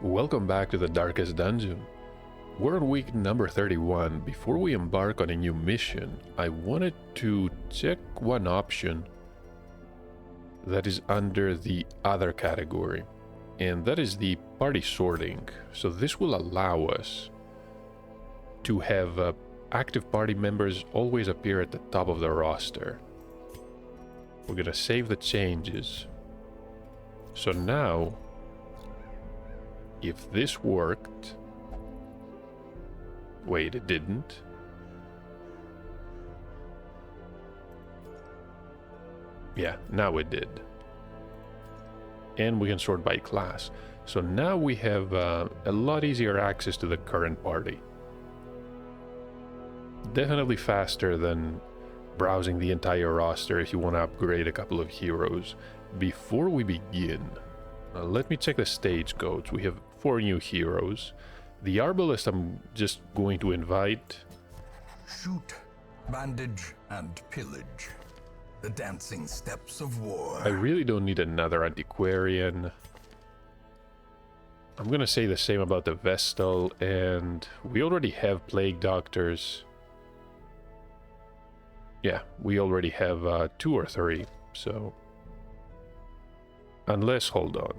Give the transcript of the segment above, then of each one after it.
Welcome back to the Darkest Dungeon. We're on week number 31. Before we embark on a new mission, I wanted to check one option that is under the other category, and that is the party sorting. So this will allow us to have active party members always appear at the top of the roster. We're gonna save the changes. So now, if this worked... Wait, it didn't. Yeah, now it did. And we can sort by class. So now we have a lot easier access to the current party. Definitely faster than browsing the entire roster if you want to upgrade a couple of heroes. Before we begin, let me check the stage codes. We have 4 new heroes. The Arbalest I'm just going to invite. Shoot, bandage, and pillage. The dancing steps of war. I really don't need another antiquarian. I'm gonna say the same about the Vestal, and we already have plague doctors. Yeah, we already have 2 or 3, so... Unless, hold on.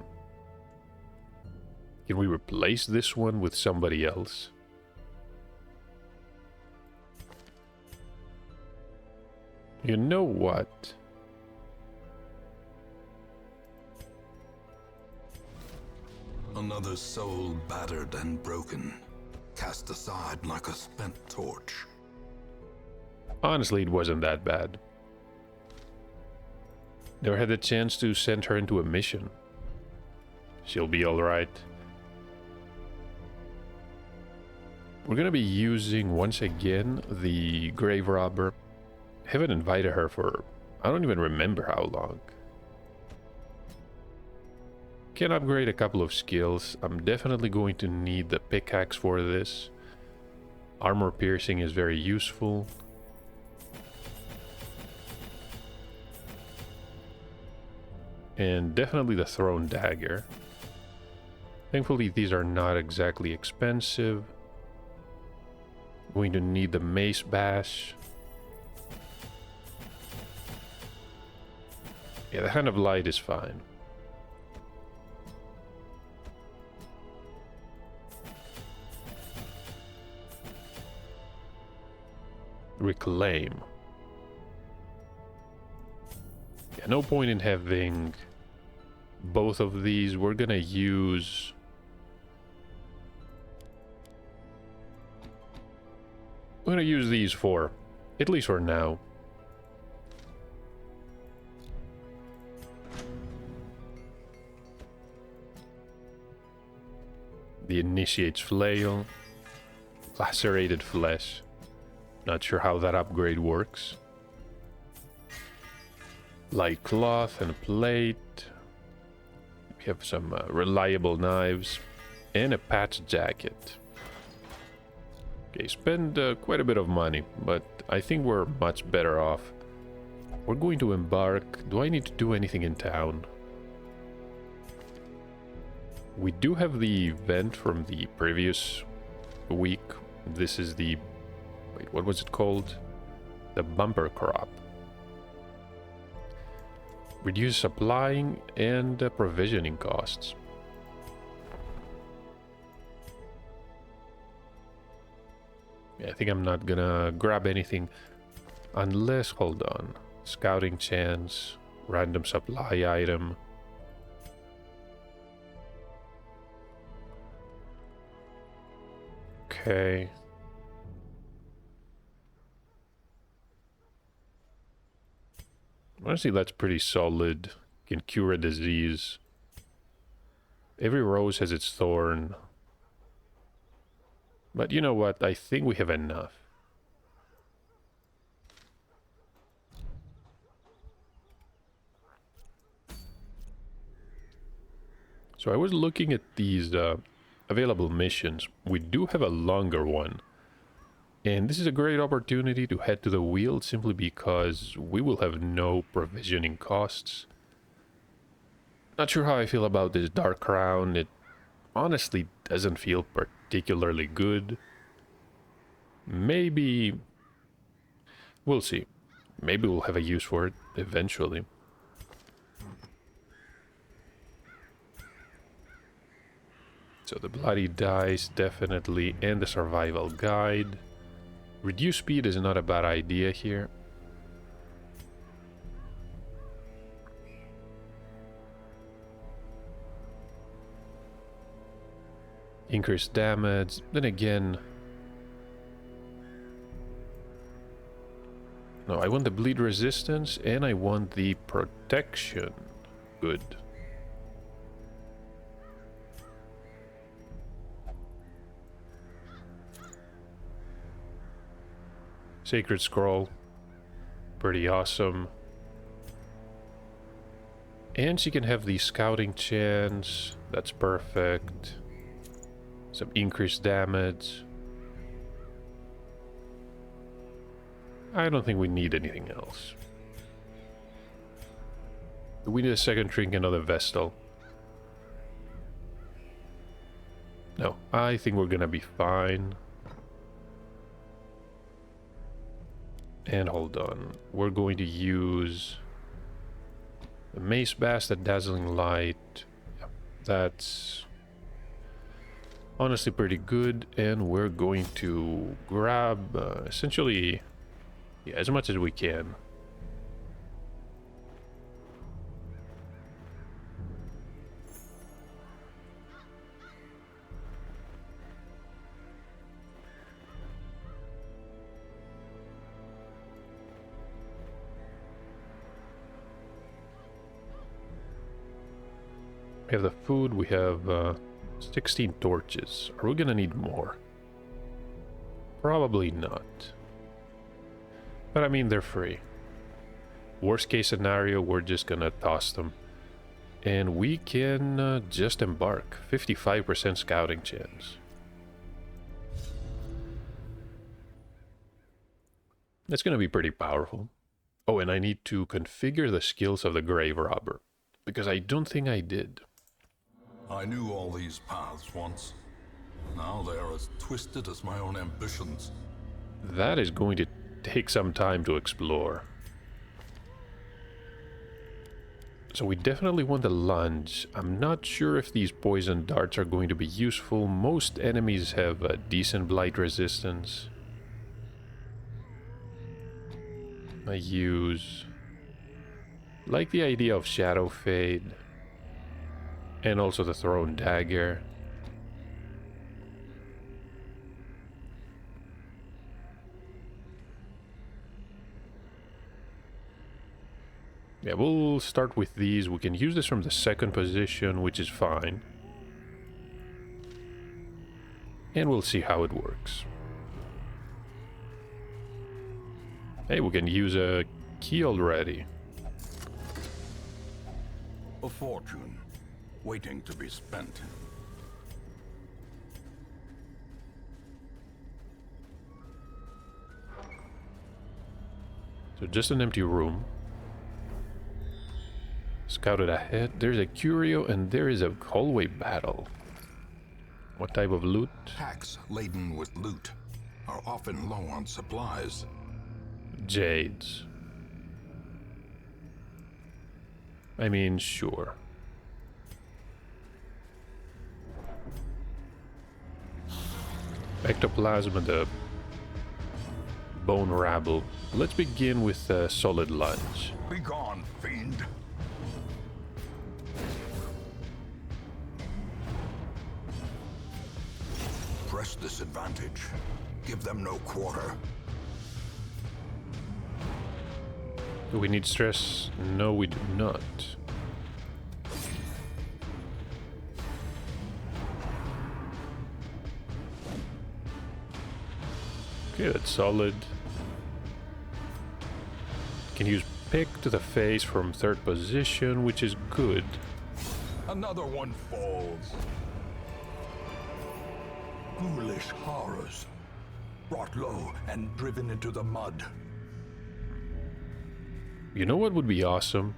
Can we replace this one with somebody else? You know what? Another soul battered and broken, cast aside like a spent torch. Honestly, it wasn't that bad. Never had the chance to send her into a mission. She'll be alright. We're gonna be using, once again, the Grave Robber. Haven't invited her for... I don't even remember how long. Can upgrade a couple of skills. I'm definitely going to need the pickaxe for this. Armor piercing is very useful. And definitely the thrown dagger. Thankfully these are not exactly expensive. Going to need the mace bash. Yeah, the Hand of Light is fine. Reclaim. Yeah, no point in having both of these. We're gonna use... We're gonna use these for, at least for now. The Initiate's Flail. Lacerated Flesh. Not sure how that upgrade works. Light cloth and a plate. We have some reliable knives. And a patch jacket. Okay, spend quite a bit of money, but I think we're much better off. We're going to embark. Do I need to do anything in town? We do have the event from the previous week. This is the... Wait, what was it called? The bumper crop. Reduce supplying and provisioning costs. Yeah, I think I'm not gonna grab anything unless, hold on. Scouting chance, random supply item. Okay. Honestly, that's pretty solid. Can cure a disease. Every rose has its thorn. But you know what? I think we have enough. So I was looking at these available missions. We do have a longer one. And this is a great opportunity to head to the wheel simply because we will have no provisioning costs. Not sure how I feel about this Dark Crown. It honestly doesn't feel particularly good. Maybe... we'll see. Maybe we'll have a use for it eventually. So the bloody dice, definitely, and the survival guide. Reduce speed is not a bad idea here. Increase damage, then again... no, I want the bleed resistance and I want the protection. Good. Sacred Scroll. Pretty awesome. And she can have the scouting chance. That's perfect. Some increased damage. I don't think we need anything else. Do we need a second trinket, another Vestal? No, I think we're gonna be fine. And hold on, we're going to use the Mace Bass, the Dazzling Light. Yeah, that's honestly pretty good. And we're going to grab essentially, yeah, as much as we can. We have the food, we have 16 torches. Are we gonna need more? Probably not. But I mean, they're free. Worst case scenario, we're just gonna toss them. And we can just embark. 55% scouting chance. That's gonna be pretty powerful. Oh, and I need to configure the skills of the grave robber, because I don't think I did. I knew all these paths once. Now they are as twisted as my own ambitions. That is going to take some time to explore. So we definitely want a lunge. I'm not sure if these poison darts are going to be useful. Most enemies have a decent blight resistance. I like the idea of Shadow Fade. And also the Thrown Dagger. Yeah, we'll start with these. We can use this from the second position, which is fine. And we'll see how it works. Hey, we can use a key already. A fortune, waiting to be spent. So just an empty room. Scouted ahead. There's a curio and there is a hallway battle. What type of loot? Packs laden with loot are often low on supplies. Jades. I mean, sure. Ectoplasm, the bone rabble. Let's begin with a solid lunge. Begone, fiend! Press this advantage. Give them no quarter. Do we need stress? No, we do not. Okay, that's solid. Can use pick to the face from third position, which is good. Another one falls. Foolish horrors. Brought low and driven into the mud. You know what would be awesome?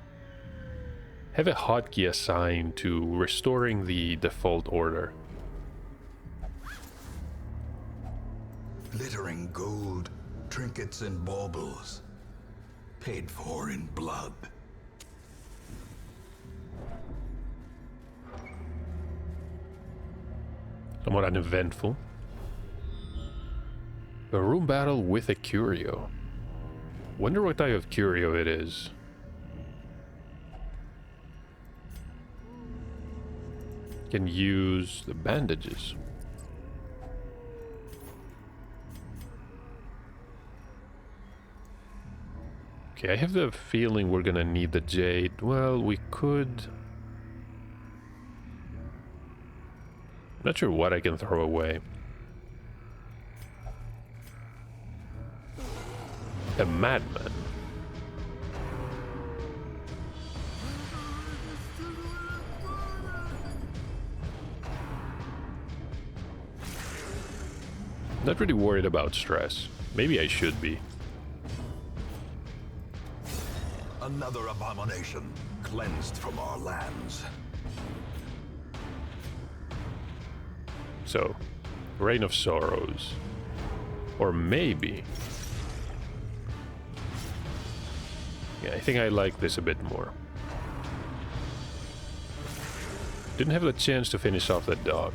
Have a hotkey assigned to restoring the default order. glittering gold, trinkets and baubles, paid for in blood. Somewhat uneventful. A room battle with a curio. Wonder what type of curio it is. Can use the bandages. Okay, I have the feeling we're gonna need the jade. Well, we could... Not sure what I can throw away. A madman. Not really worried about stress. Maybe I should be. Another abomination cleansed from our lands. So, Reign of Sorrows. Or maybe... Yeah, I think I like this a bit more. Didn't have the chance to finish off the dog.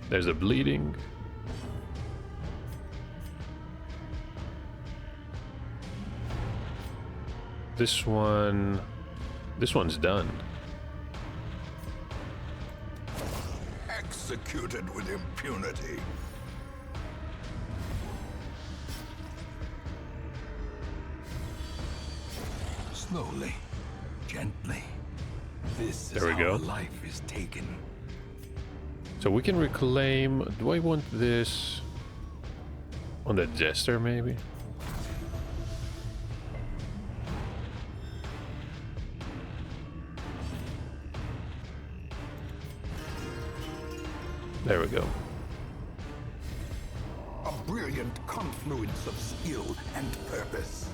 There's a bleeding. This one's done. Executed with impunity. Slowly, gently. This is There we how go. life is taken. So we can reclaim... Do I want this on the Jester, maybe? There we go. A brilliant confluence of skill and purpose.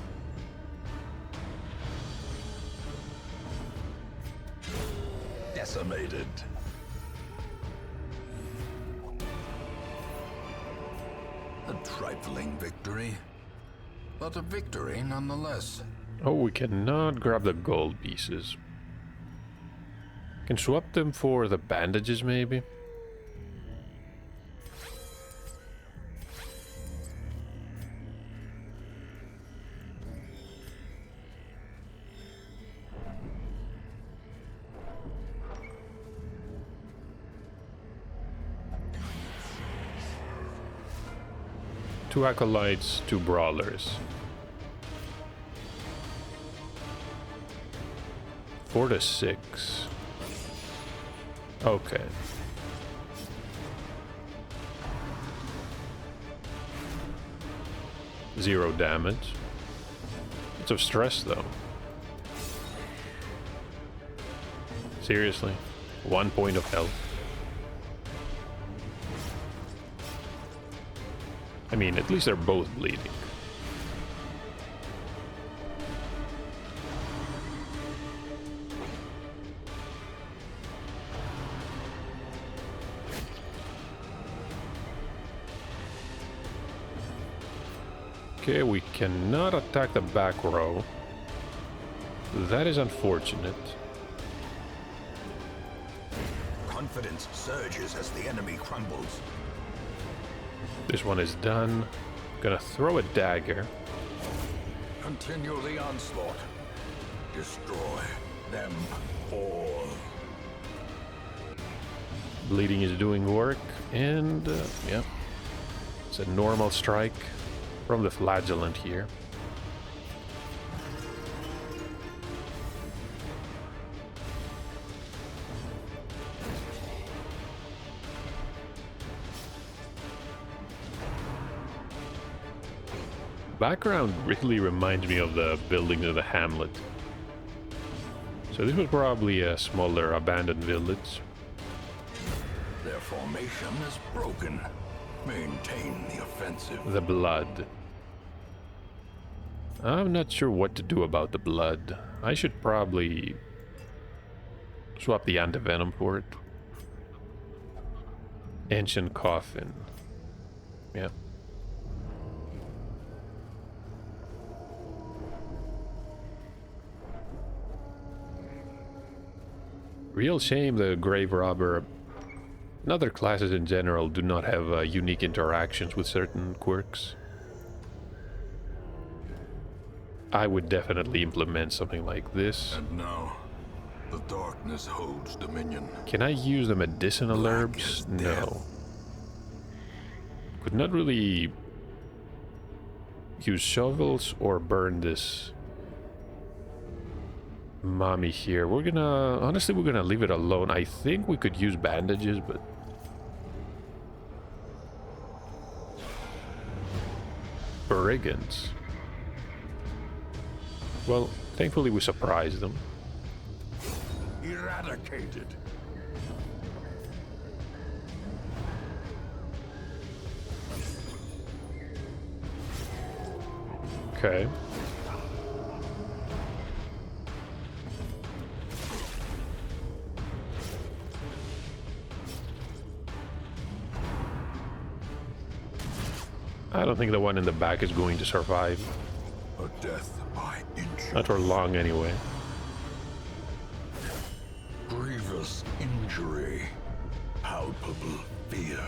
Decimated. A trifling victory, but a victory nonetheless. Oh, we cannot grab the gold pieces. Can swap them for the bandages, maybe? Two acolytes, two brawlers. 4 to 6. Okay. Zero damage. Lots of stress though. Seriously? 1 point of health. I mean, at least they're both bleeding. Okay, we cannot attack the back row. That is unfortunate. Confidence surges as the enemy crumbles. This one is done. Gonna throw a dagger. Continue the onslaught. Destroy them all. Bleeding is doing work, and yeah, it's a normal strike from the flagellant here. Background really reminds me of the buildings of the hamlet. So this was probably a smaller abandoned village. Their formation is broken. Maintain the offensive. The blood. I'm not sure what to do about the blood. I should probably swap the antivenom for it. Ancient coffin. Yeah. Real shame the grave robber and other classes in general do not have unique interactions with certain quirks. I would definitely implement something like this. And now, the darkness holds dominion. Can I use the medicinal Black herbs? as No. death. Could not really use shovels or burn this mommy here. We're gonna... Honestly, we're gonna leave it alone. I think we could use bandages, but... Brigands. Well, thankfully we surprised them. Eradicated. Okay. I don't think the one in the back is going to survive. A death by injury. Not for long, anyway. Grievous injury. Palpable fear.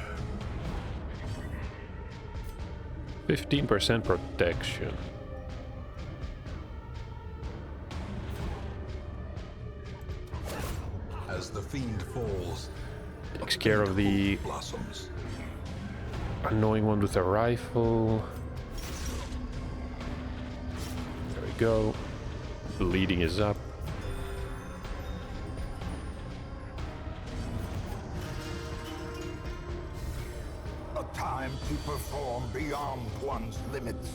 15% protection. As the fiend falls, Takes care of the blossoms. annoying one with a rifle. There we go. Bleeding is up. A time to perform beyond one's limits.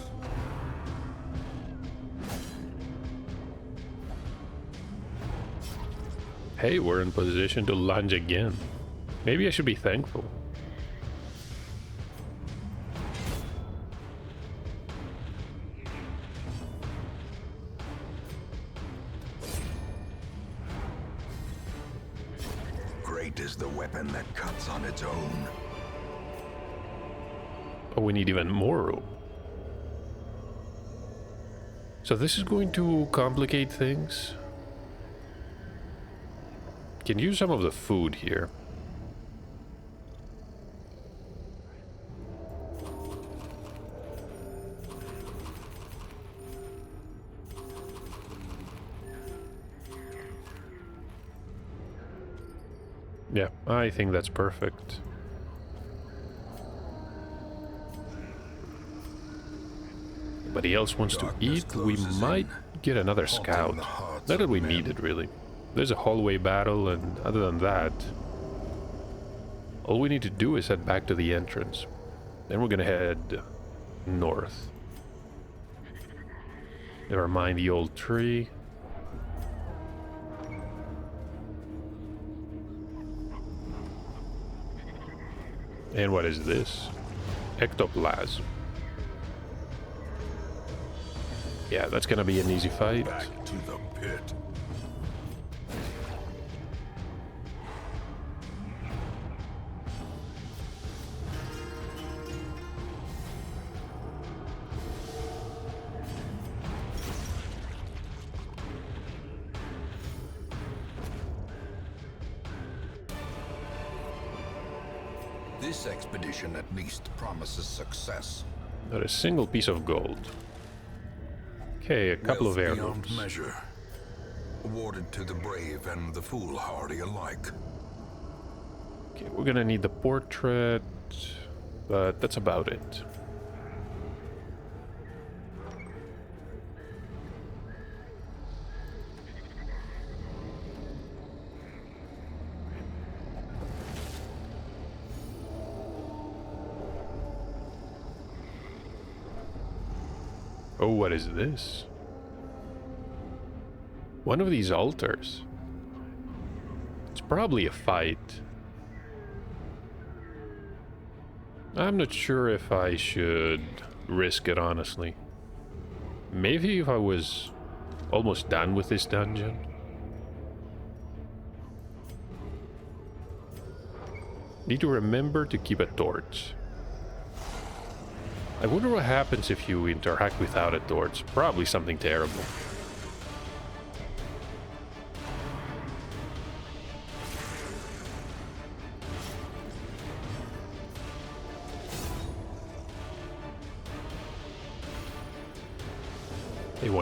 Hey, we're in position to lunge again. Maybe I should be thankful. Great is the weapon that cuts on its own. Oh, we need even more room. So this is going to complicate things. Can use some of the food here. Yeah, I think that's perfect. Anybody else wants to Darkness eat? We closes might in, get another haunting scout. the hearts Not that of we men. need it, really. There's a hallway battle, and other than that, all we need to do is head back to the entrance. Then we're gonna head north. Never mind the old tree. And what is this? Ectoplasm. Yeah, that's gonna be an easy fight. Back to the pit. This expedition at least promises success. Not a single piece of gold. Okay, a couple of Wealth heirlooms. beyond measure, awarded to the brave and the foolhardy alike. Okay, we're gonna need the portrait, but that's about it. Oh, what is this? One of these altars. It's probably a fight. I'm not sure if I should risk it, honestly. Maybe if I was almost done with this dungeon. Need to remember to keep a torch. I wonder what happens if you interact without a torch. Probably something terrible.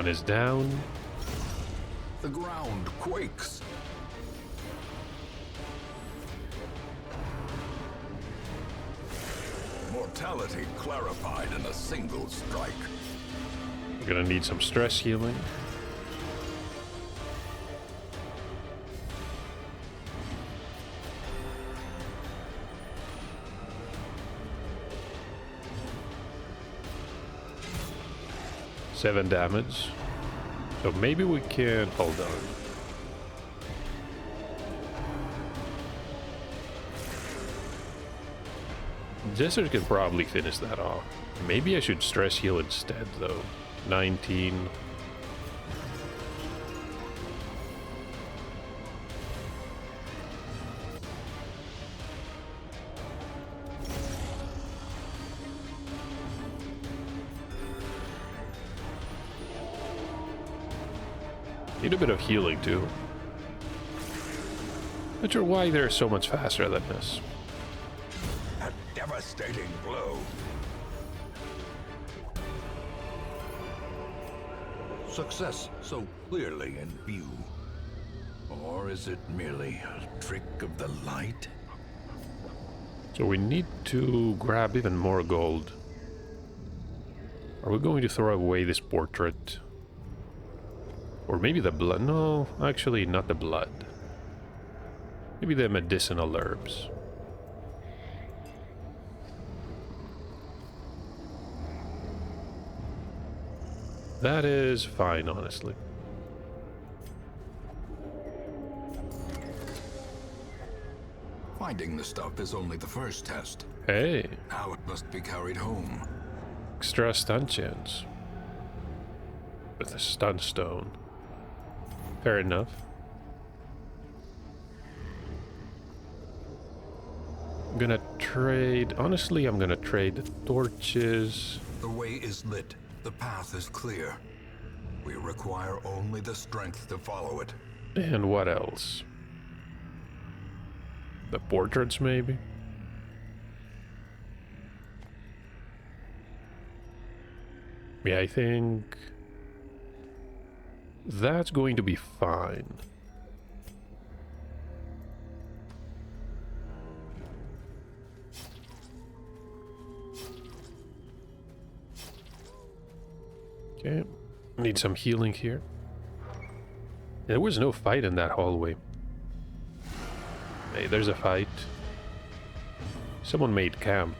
One is down. The ground quakes. Mortality clarified in a single strike. We're gonna need some stress healing. Seven damage. So maybe we can hold on. Jester can probably finish that off. Maybe I should stress heal instead though. 19. Need a bit of healing too. Not sure why they're so much faster than this. A devastating blow. Success so clearly in view. Or is it merely a trick of the light? So we need to grab even more gold. Are we going to throw away this portrait? Or maybe the blood? No, actually not the blood. Maybe the medicinal herbs. That is fine, honestly. Finding the stuff is only the first test. Hey, Now it must be carried home. extra stun chance. With a stun stone. Fair enough. I'm gonna trade... Honestly, I'm gonna trade the torches. The way is lit. The path is clear. We require only the strength to follow it. And what else? The portraits, maybe? Yeah, I think... that's going to be fine. Okay, need some healing here. There was no fight in that hallway. Hey, there's a fight. Someone made camp.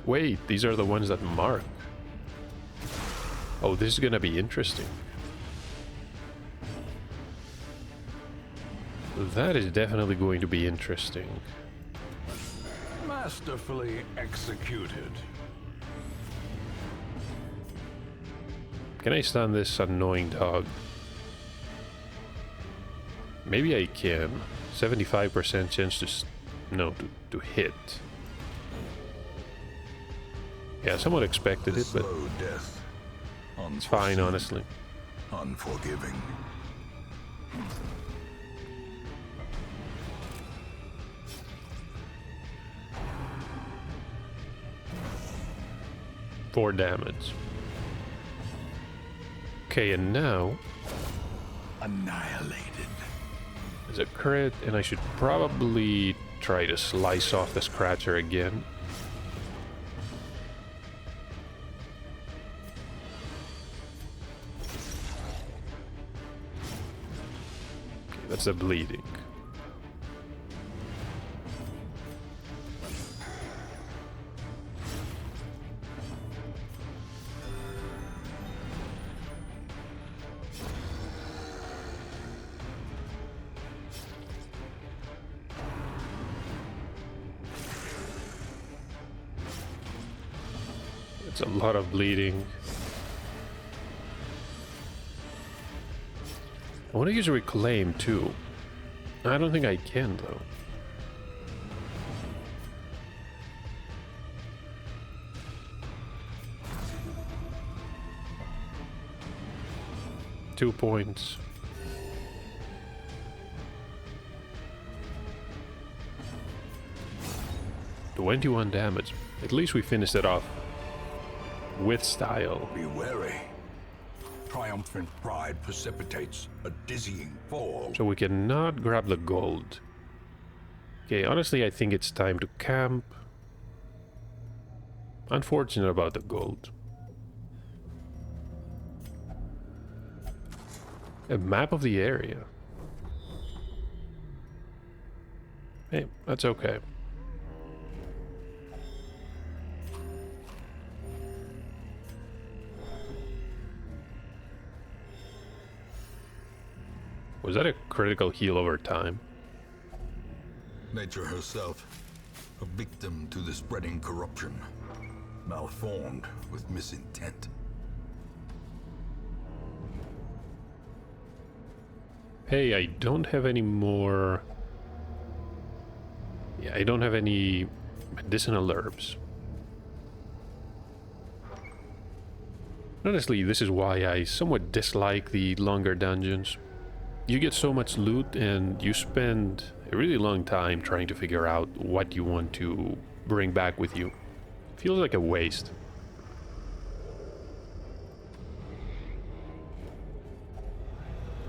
Wait, these are the ones that mark. Oh, this is gonna be interesting. That is definitely going to be interesting. Masterfully executed. Can I stun this annoying dog? Maybe I can. 75% chance to hit. Yeah, somewhat expected it, but Slow death. it's fine, honestly. Unforgiving. Four damage. Okay, and now Annihilated. there's a crit, and I should probably try to slice off the scratcher again. Okay, that's the bleeding. It's a lot of bleeding. I want to use Reclaim too. I don't think I can though. Two points. $21 damage. At least we finished it off with style. Be wary. Triumphant pride precipitates a dizzying fall. So we cannot grab the gold. Okay, honestly, I think it's time to camp. Unfortunate about the gold. A map of the area. Hey, that's okay. Was that a critical heal over time? Nature herself, a victim to the spreading corruption, malformed with misintent. Hey, I don't have any more... Yeah, I don't have any medicinal herbs. Honestly, this is why I somewhat dislike the longer dungeons. You get so much loot and you spend a really long time trying to figure out what you want to bring back with you. Feels like a waste.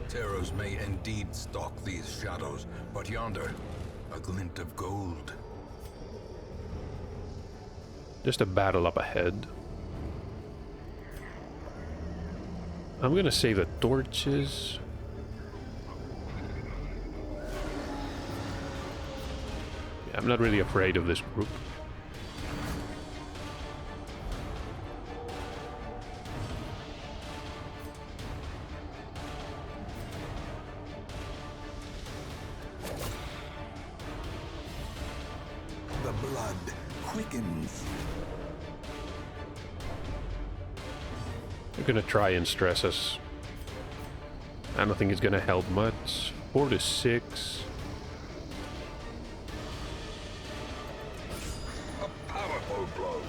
Terrors may indeed stalk these shadows, but yonder, a glint of gold. Just a battle up ahead. I'm gonna save the torches. Yeah, I'm not really afraid of this group. The blood quickens. They're gonna try and stress us. I don't think it's gonna help much. 4 to 6. A powerful blow.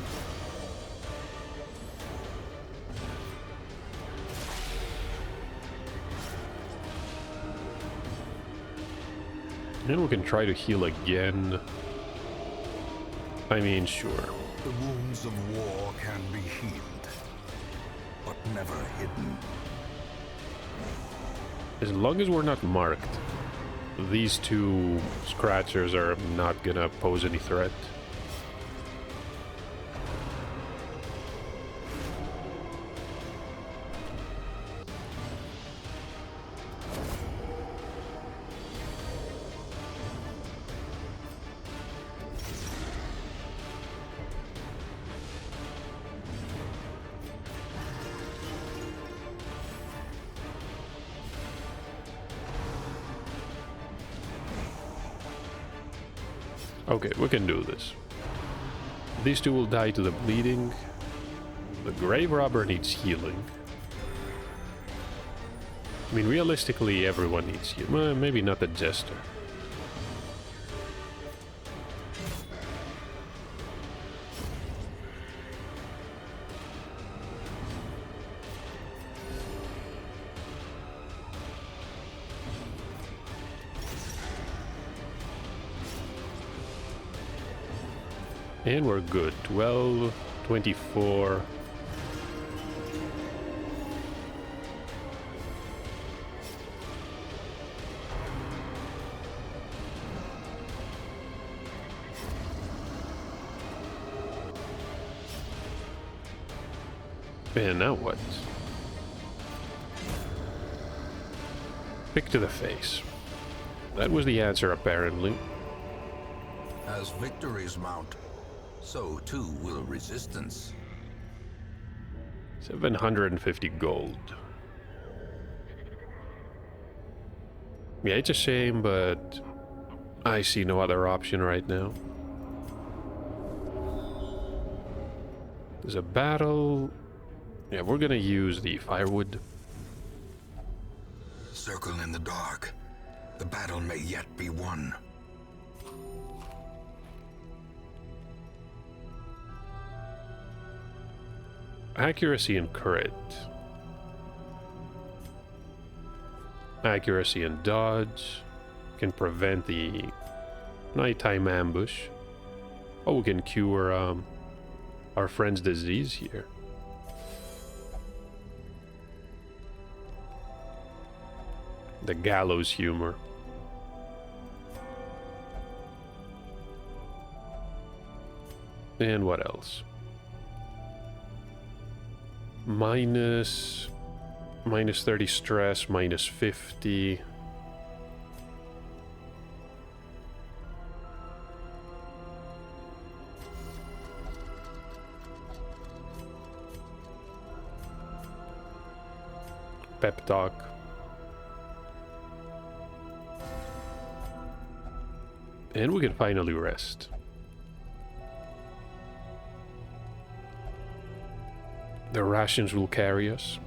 Then we can try to heal again. I mean, sure. The wounds of war can be healed, but never hidden. As long as we're not marked, these two scratchers are not gonna pose any threat. Okay, we can do this. These two will die to the bleeding. The grave robber needs healing. I mean, realistically, everyone needs healing. Well, maybe not the jester. And we're good. 12, 24. And now what? Pick to the face. That was the answer, apparently. As victories mount, so too will resistance. 750 gold. Yeah, it's a shame, but I see no other option right now. There's a battle. Yeah, we're gonna use the firewood. Circle in the dark. The battle may yet be won. Accuracy and crit. Accuracy and dodge can prevent the nighttime ambush. Oh, we can cure our friend's disease here. The gallows humor. And what else? Minus 30 stress, minus 50. Pep talk. And we can finally rest. The rations will carry us.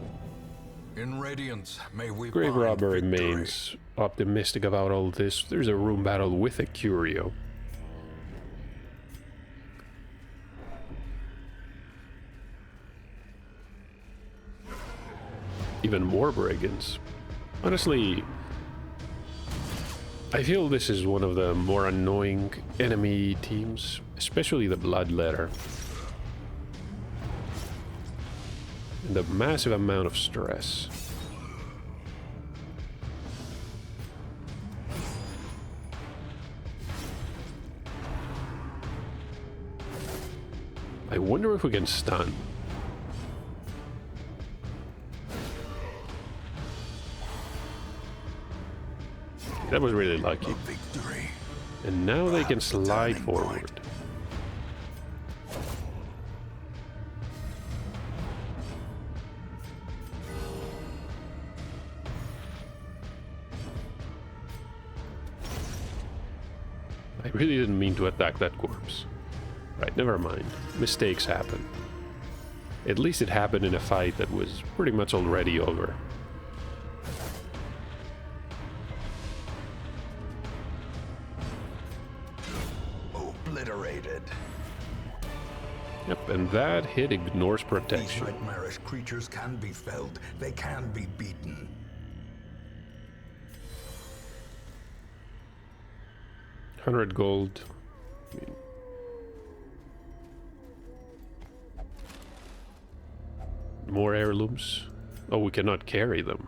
In Radiance, may we Grave find Robber victory. remains optimistic about all this. There's a room battle with a curio. Even more brigands. Honestly, I feel this is one of the more annoying enemy teams, especially the Bloodletter. And the massive amount of stress. I wonder if we can stun. That was really lucky. Victory. And now they can Perhaps the slide turning forward. point. I really didn't mean to attack that corpse. Right, never mind. Mistakes happen. At least it happened in a fight that was pretty much already over. Obliterated. Yep, and that hit ignores These protection. nightmarish creatures can be felled. They can be beaten. $100 gold. More heirlooms. Oh, we cannot carry them.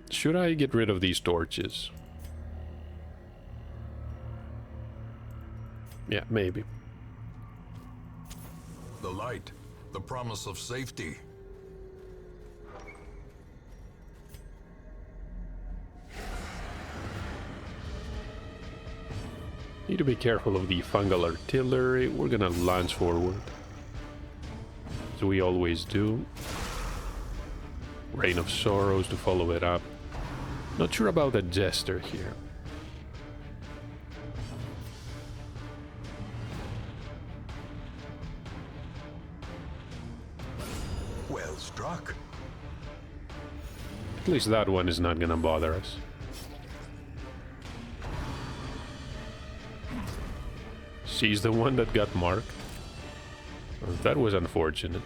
Should I get rid of these torches? Yeah, maybe. The light, the promise of safety. Need to be careful of the fungal artillery. We're gonna launch forward. As we always do. Rain of Sorrows to follow it up. Not sure about the Jester here. Well struck. At least that one is not gonna bother us. She's the one that got marked. Well, that was unfortunate.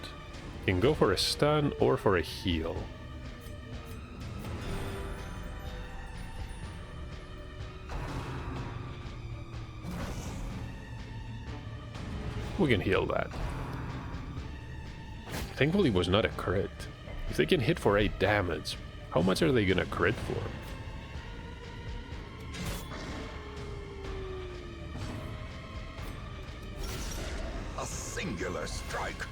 Can go for a stun or for a heal. We can heal that. Thankfully it was not a crit. If they can hit for 8 damage, how much are they gonna crit for? A singular strike.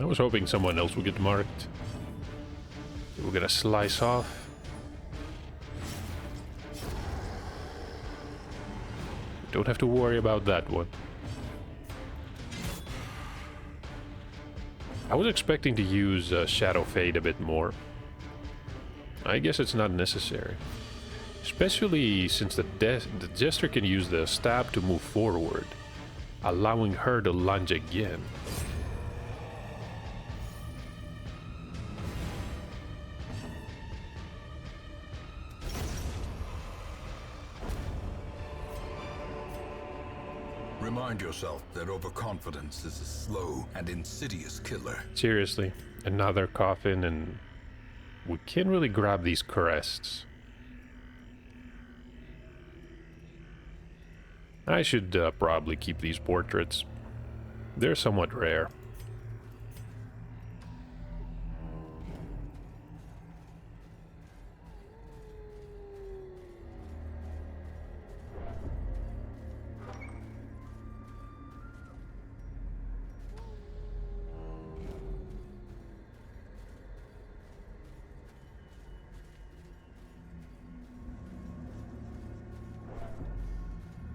I was hoping someone else would get marked. We're gonna slice off. Don't have to worry about that one. I was expecting to use Shadow Fade a bit more. I guess it's not necessary. Especially since the Jester can use the stab to move forward, allowing her to lunge again. Remind yourself that overconfidence is a slow and insidious killer. Seriously, another coffin, and we can't really grab these crests. I should probably keep these portraits. They're somewhat rare.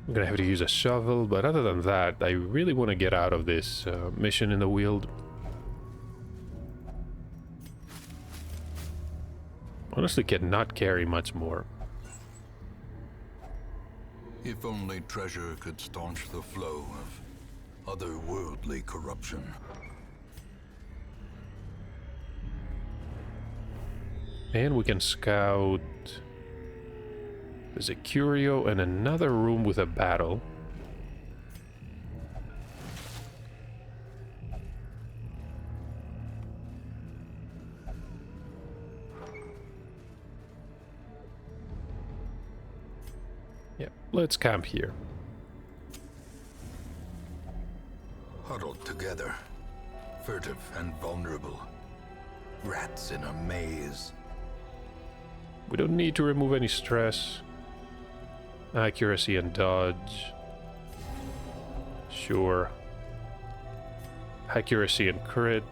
I'm gonna have to use a shovel, but other than that, I really want to get out of this mission in the Weald. Honestly, cannot carry much more. If only treasure could staunch the flow of otherworldly corruption. And we can scout. There's a curio and another room with a battle. Yep, let's camp here. Huddled together, furtive and vulnerable. Rats in a maze. We don't need to remove any stress. Accuracy and dodge. Sure. Accuracy and crit.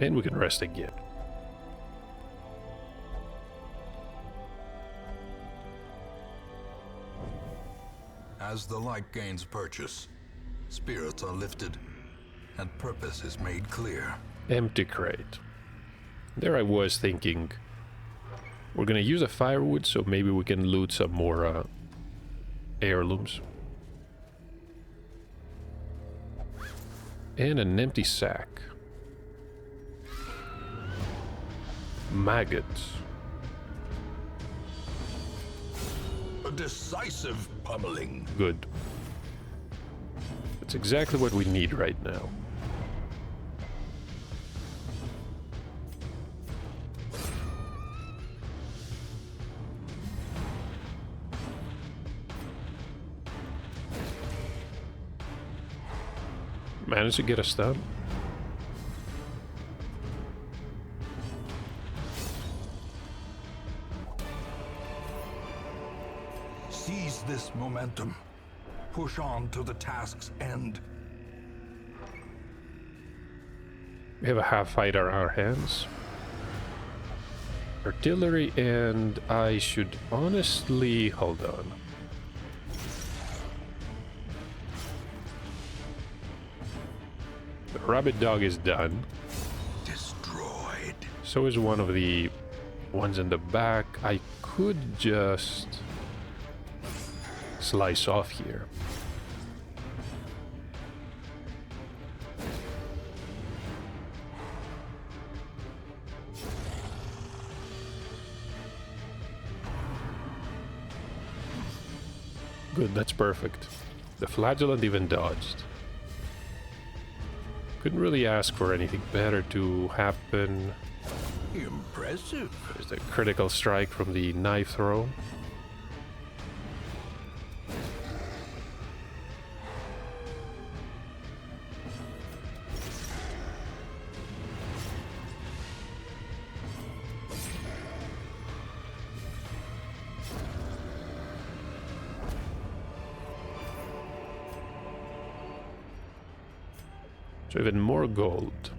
And we can rest again. As the light gains purchase, spirits are lifted, and purpose is made clear. Empty crate. There I was thinking, we're gonna use a firewood, so maybe we can loot some more heirlooms. And an empty sack. Maggots. A decisive pummeling. Good. That's exactly what we need right now. Managed to get a stun. Seize this momentum. Push on to the task's end. We have a half fighter on our hands. Artillery, and I should honestly hold on. The rabbit dog is done. Destroyed. So is one of the ones in the back. I could just slice off here. Good, that's perfect. The flagellant even dodged. Couldn't really ask for anything better to happen. Impressive. There's the critical strike from the knife throw. So even more gold.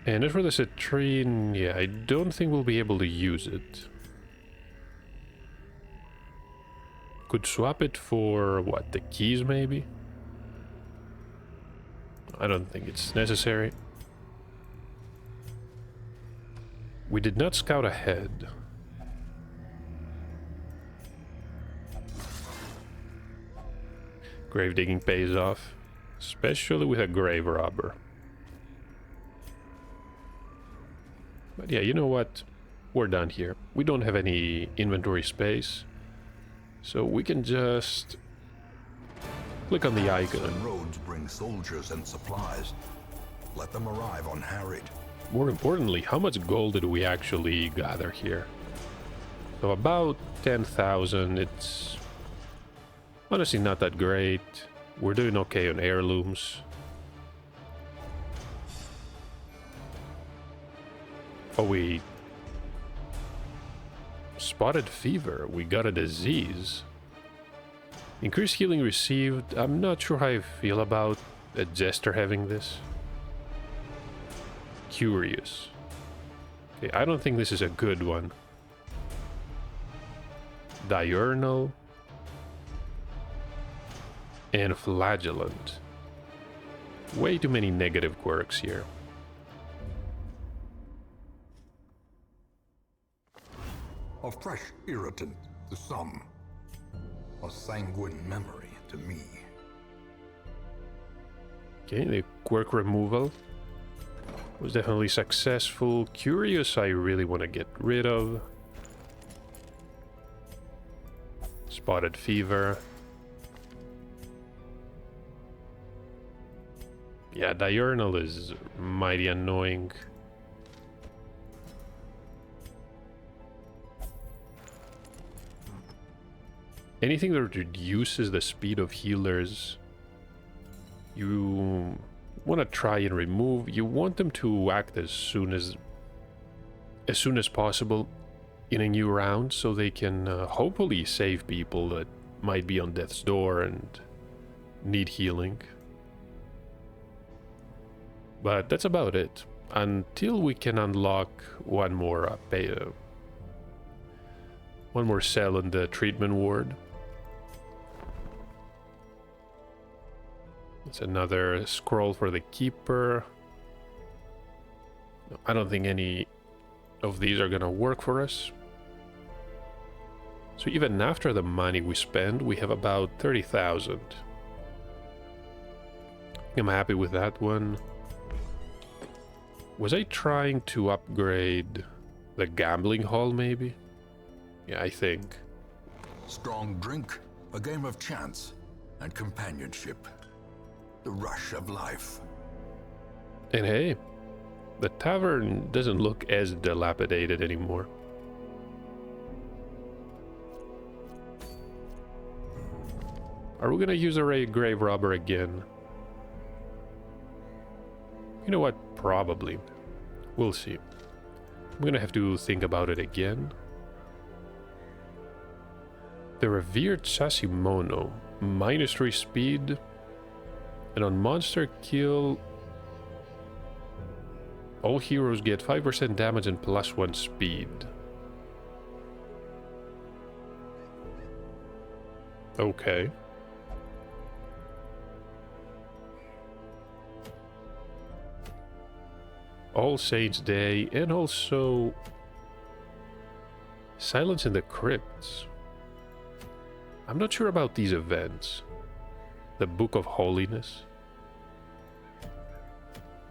And as for the citrine, yeah, I don't think we'll be able to use it. Could swap it for, what, the keys maybe? I don't think it's necessary. We did not scout ahead. Grave digging pays off, especially with a grave robber. But yeah, you know what? We're done here. We don't have any inventory space, so we can just click on the icon. Roads bring soldiers and supplies. Let them arrive unharried. More importantly, how much gold did we actually gather here? So about 10,000. It's honestly not that great. We're doing okay on heirlooms. Oh, we spotted fever. We got a disease. Increased healing received. I'm not sure how I feel about a jester having this. Curious. Okay, I don't think this is a good one. Diurnal. And flagellant. Way too many negative quirks here. A fresh irritant to some. A sanguine memory to me. Okay, the quirk removal was definitely successful. Curious, I really want to get rid of. Spotted fever. Yeah, diurnal is mighty annoying. Anything that reduces the speed of healers, you want to try and remove. You want them to act as soon as possible in a new round, so they can hopefully save people that might be on death's door and need healing. But that's about it until we can unlock one more cell in the treatment ward. It's another scroll for the keeper. I don't think any of these are gonna work for us. So even after the money we spend, we have about 30,000. I'm happy with that one. Was I trying to upgrade the gambling hall maybe? Yeah, I think. Strong drink, a game of chance, and companionship. The rush of life. And hey, the tavern doesn't look as dilapidated anymore. Are we gonna use a grave robber again? You know what? Probably. We'll see. I'm gonna have to think about it again. The revered Sasimono, -3 speed, and on monster kill, all heroes get 5% damage and +1 speed. Okay. All Saints Day, and also Silence in the Crypts. I'm not sure about these events. The Book of Holiness.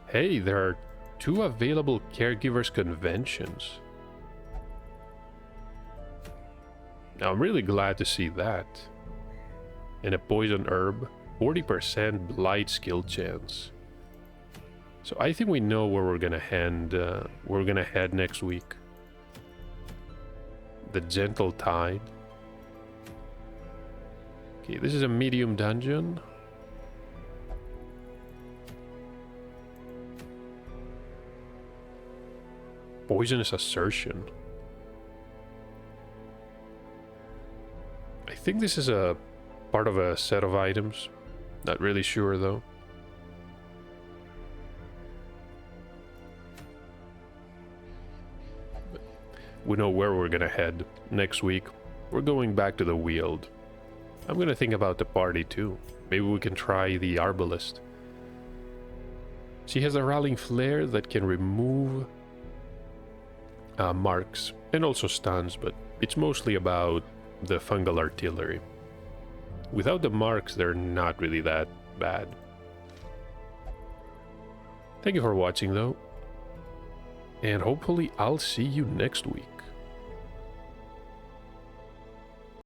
Hey, there are 2 available caregivers conventions. Now, I'm really glad to see that. And a poison herb, 40% blight skill chance. So I think we know where we're gonna head next week. The Gentle Tide. Okay, this is a medium dungeon. Poisonous Assertion. I think this is a part of a set of items. Not really sure though. we know where we're gonna head. Next week, we're going back to the Weald. I'm gonna think about the party too. Maybe we can try the Arbalest. She has a Rallying Flare that can remove marks and also stuns, but it's mostly about the fungal artillery. Without the marks, they're not really that bad. Thank you for watching though, and hopefully I'll see you next week.